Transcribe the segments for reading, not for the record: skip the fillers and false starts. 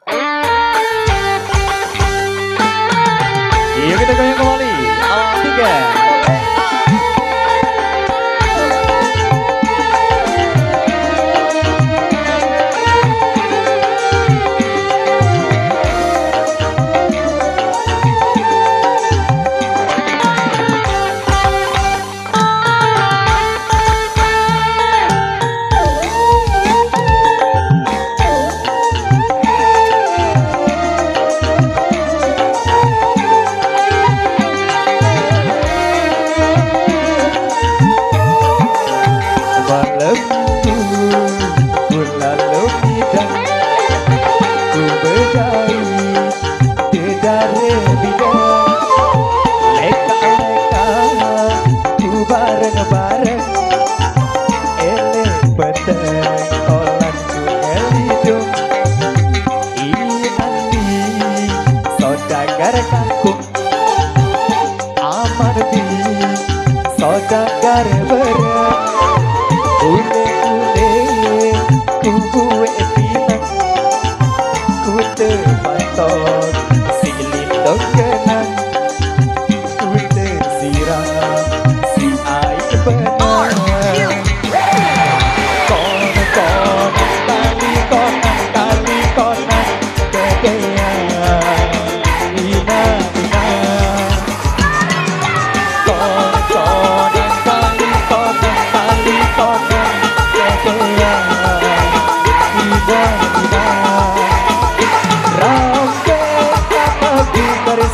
Yuk kita goyang kembali. Alam tiga. Saudagar berat ule-ule kuwe pinang ku terpantot silin kenang ku tersiram si air benang konan kali konan kedean ina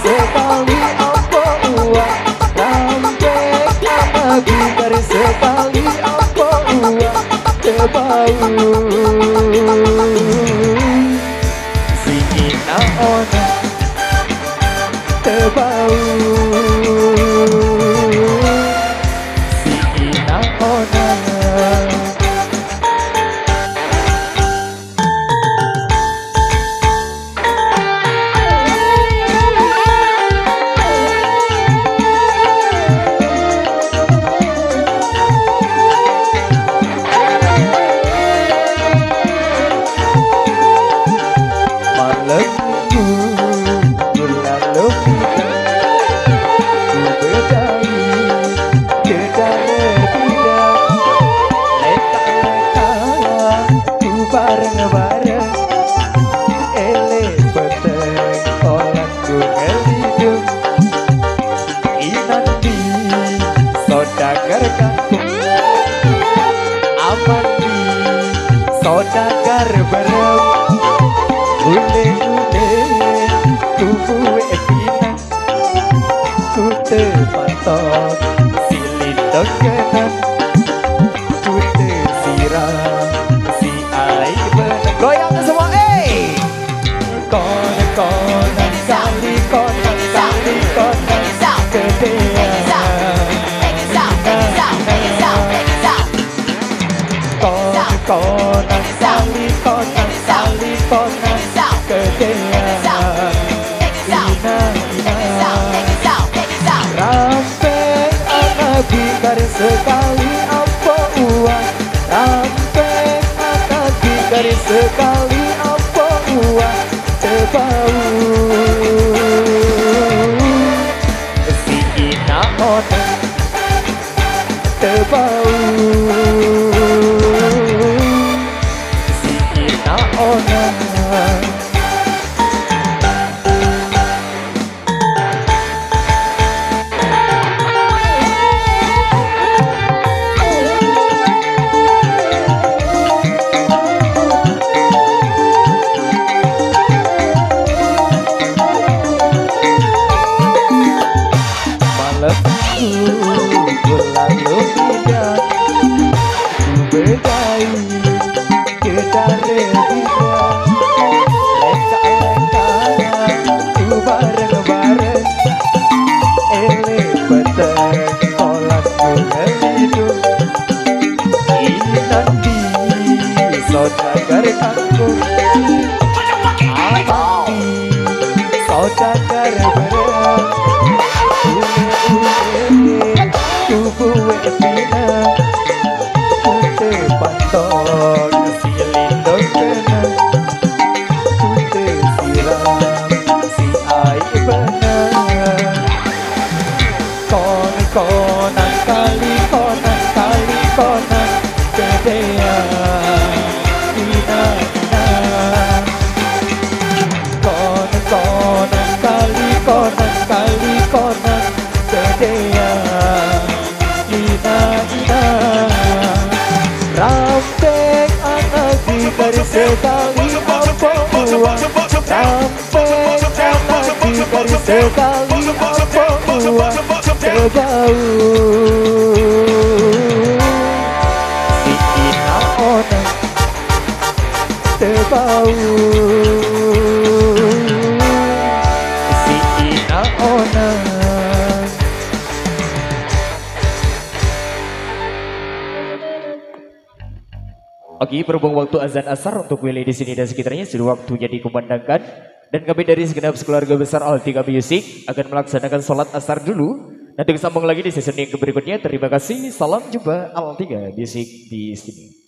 sekali apa uang rampe sekali apa uang terbau si ina ona terbau si ina ona. Saudagar bareng ule-ule kuwe pinang ku terpantot silin kenang ku tersiram si air benang. Goyang semua konan kali konan kedean konan kali konan kedean ina rampe anak bingkar sekali apa uang rampe anak bingkar sekali apa uang terbau si ina ona terbau ona. Malamku berlalu tidak ku berdai kedare saudagar aku saudagar berat ule-ule kuwe pinang ku terpantot silin kenang ku gedean ina konan kali konan gedean ina ramping anak di garis sekali apa buah ramping anak di garis sekali apa buah terbau si ina onang terbau si ina onang. Oke, berhubung waktu azan asar untuk wilayah di sini dan sekitarnya sudah waktunya dikumandangkan, dan kami dari segenap keluarga besar Altika Music akan melaksanakan sholat asar dulu. Nanti sambung lagi di season yang berikutnya. Terima kasih, salam jumpa Altika Music di sini.